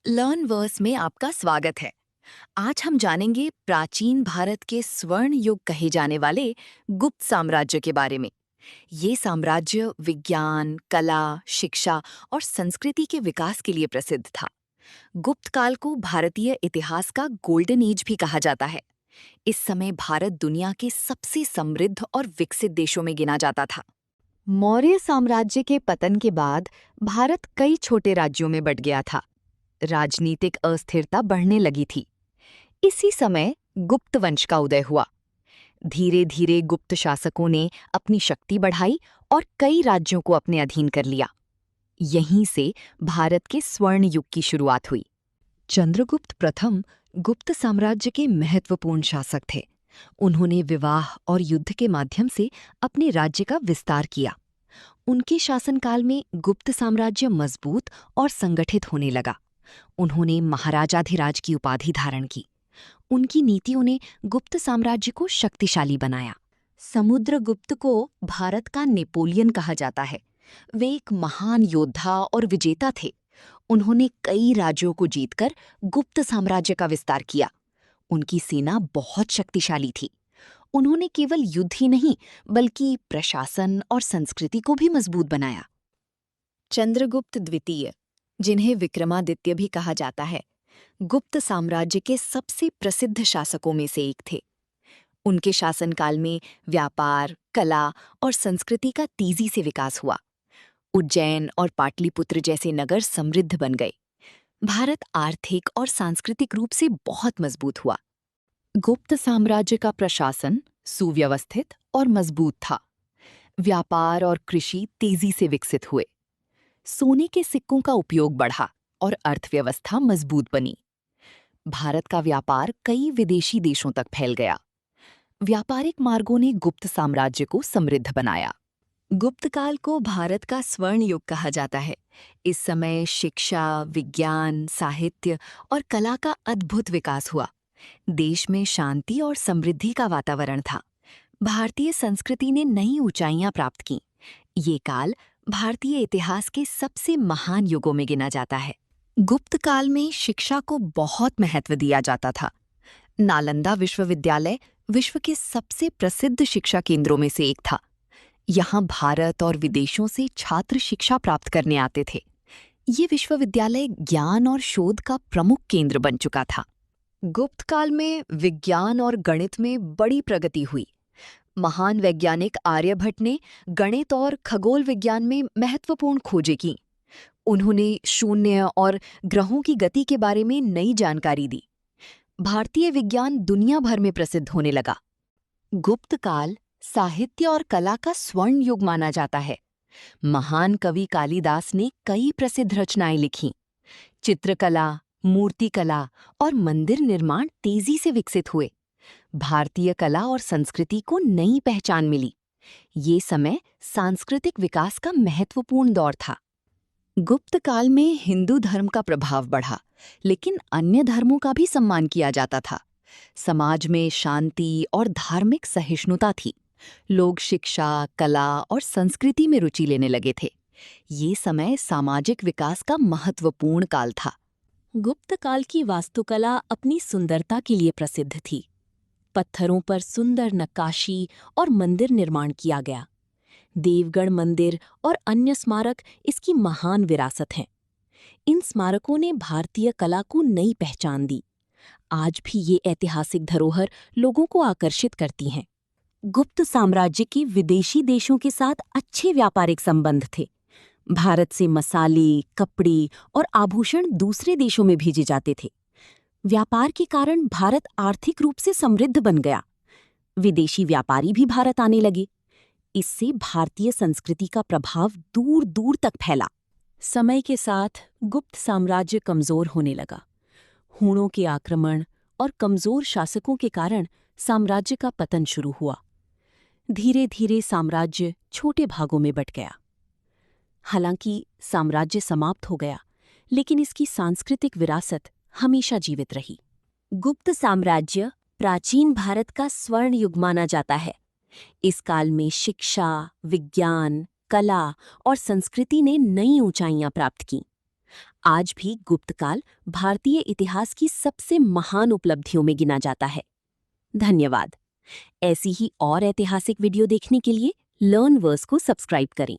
Learn verse में आपका स्वागत है। आज हम जानेंगे प्राचीन भारत के स्वर्ण युग कहे जाने वाले गुप्त साम्राज्य के बारे में। ये साम्राज्य विज्ञान, कला, शिक्षा और संस्कृति के विकास के लिए प्रसिद्ध था। गुप्त काल को भारतीय इतिहास का गोल्डन एज भी कहा जाता है। इस समय भारत दुनिया के सबसे समृद्ध और विकसित देशों में गिना जाता था। मौर्य साम्राज्य के पतन के बाद भारत कई छोटे राज्यों में बंट गया था। राजनीतिक अस्थिरता बढ़ने लगी थी। इसी समय गुप्त वंश का उदय हुआ। धीरे धीरे गुप्त शासकों ने अपनी शक्ति बढ़ाई और कई राज्यों को अपने अधीन कर लिया। यहीं से भारत के स्वर्ण युग की शुरुआत हुई। चंद्रगुप्त प्रथम गुप्त साम्राज्य के महत्वपूर्ण शासक थे। उन्होंने विवाह और युद्ध के माध्यम से अपने राज्य का विस्तार किया। उनके शासनकाल में गुप्त साम्राज्य मजबूत और संगठित होने लगा। उन्होंने महाराजाधिराज की उपाधि धारण की। उनकी नीतियों ने गुप्त साम्राज्य को शक्तिशाली बनाया। समुद्रगुप्त को भारत का नेपोलियन कहा जाता है। वे एक महान योद्धा और विजेता थे। उन्होंने कई राज्यों को जीतकर गुप्त साम्राज्य का विस्तार किया। उनकी सेना बहुत शक्तिशाली थी। उन्होंने केवल युद्ध ही नहीं बल्कि प्रशासन और संस्कृति को भी मजबूत बनाया। चंद्रगुप्त द्वितीय, जिन्हें विक्रमादित्य भी कहा जाता है, गुप्त साम्राज्य के सबसे प्रसिद्ध शासकों में से एक थे। उनके शासनकाल में व्यापार, कला और संस्कृति का तेजी से विकास हुआ। उज्जैन और पाटलिपुत्र जैसे नगर समृद्ध बन गए। भारत आर्थिक और सांस्कृतिक रूप से बहुत मजबूत हुआ। गुप्त साम्राज्य का प्रशासन सुव्यवस्थित और मजबूत था। व्यापार और कृषि तेजी से विकसित हुए। सोने के सिक्कों का उपयोग बढ़ा और अर्थव्यवस्था मजबूत बनी। भारत का व्यापार कई विदेशी देशों तक फैल गया। व्यापारिक मार्गों ने गुप्त साम्राज्य को समृद्ध बनाया। गुप्त काल को भारत का स्वर्ण युग कहा जाता है। इस समय शिक्षा, विज्ञान, साहित्य और कला का अद्भुत विकास हुआ। देश में शांति और समृद्धि का वातावरण था। भारतीय संस्कृति ने नई ऊंचाइयां प्राप्त की। ये काल भारतीय इतिहास के सबसे महान युगों में गिना जाता है। गुप्त काल में शिक्षा को बहुत महत्व दिया जाता था। नालंदा विश्वविद्यालय विश्व के सबसे प्रसिद्ध शिक्षा केंद्रों में से एक था। यहाँ भारत और विदेशों से छात्र शिक्षा प्राप्त करने आते थे। ये विश्वविद्यालय ज्ञान और शोध का प्रमुख केंद्र बन चुका था। गुप्त काल में विज्ञान और गणित में बड़ी प्रगति हुई। महान वैज्ञानिक आर्यभट्ट ने गणित और खगोल विज्ञान में महत्वपूर्ण खोजें की। उन्होंने शून्य और ग्रहों की गति के बारे में नई जानकारी दी। भारतीय विज्ञान दुनिया भर में प्रसिद्ध होने लगा। गुप्त काल साहित्य और कला का स्वर्ण युग माना जाता है। महान कवि कालिदास ने कई प्रसिद्ध रचनाएं लिखीं। चित्रकला, मूर्तिकला और मंदिर निर्माण तेजी से विकसित हुए। भारतीय कला और संस्कृति को नई पहचान मिली। ये समय सांस्कृतिक विकास का महत्वपूर्ण दौर था। गुप्त काल में हिंदू धर्म का प्रभाव बढ़ा, लेकिन अन्य धर्मों का भी सम्मान किया जाता था। समाज में शांति और धार्मिक सहिष्णुता थी। लोग शिक्षा, कला और संस्कृति में रुचि लेने लगे थे। ये समय सामाजिक विकास का महत्वपूर्ण काल था। गुप्त काल की वास्तुकला अपनी सुंदरता के लिए प्रसिद्ध थी। पत्थरों पर सुंदर नक्काशी और मंदिर निर्माण किया गया। देवगढ़ मंदिर और अन्य स्मारक इसकी महान विरासत हैं। इन स्मारकों ने भारतीय कला को नई पहचान दी। आज भी ये ऐतिहासिक धरोहर लोगों को आकर्षित करती हैं। गुप्त साम्राज्य के विदेशी देशों के साथ अच्छे व्यापारिक संबंध थे। भारत से मसाले, कपड़े और आभूषण दूसरे देशों में भेजे जाते थे। व्यापार के कारण भारत आर्थिक रूप से समृद्ध बन गया। विदेशी व्यापारी भी भारत आने लगे। इससे भारतीय संस्कृति का प्रभाव दूर दूर तक फैला। समय के साथ गुप्त साम्राज्य कमजोर होने लगा। हूणों के आक्रमण और कमजोर शासकों के कारण साम्राज्य का पतन शुरू हुआ। धीरे धीरे साम्राज्य छोटे भागों में बंट गया। हालांकि साम्राज्य समाप्त हो गया, लेकिन इसकी सांस्कृतिक विरासत हमेशा जीवित रही। गुप्त साम्राज्य प्राचीन भारत का स्वर्ण युग माना जाता है। इस काल में शिक्षा, विज्ञान, कला और संस्कृति ने नई ऊंचाइयां प्राप्त की। आज भी गुप्त काल भारतीय इतिहास की सबसे महान उपलब्धियों में गिना जाता है। धन्यवाद। ऐसी ही और ऐतिहासिक वीडियो देखने के लिए लर्न वर्स को सब्सक्राइब करें।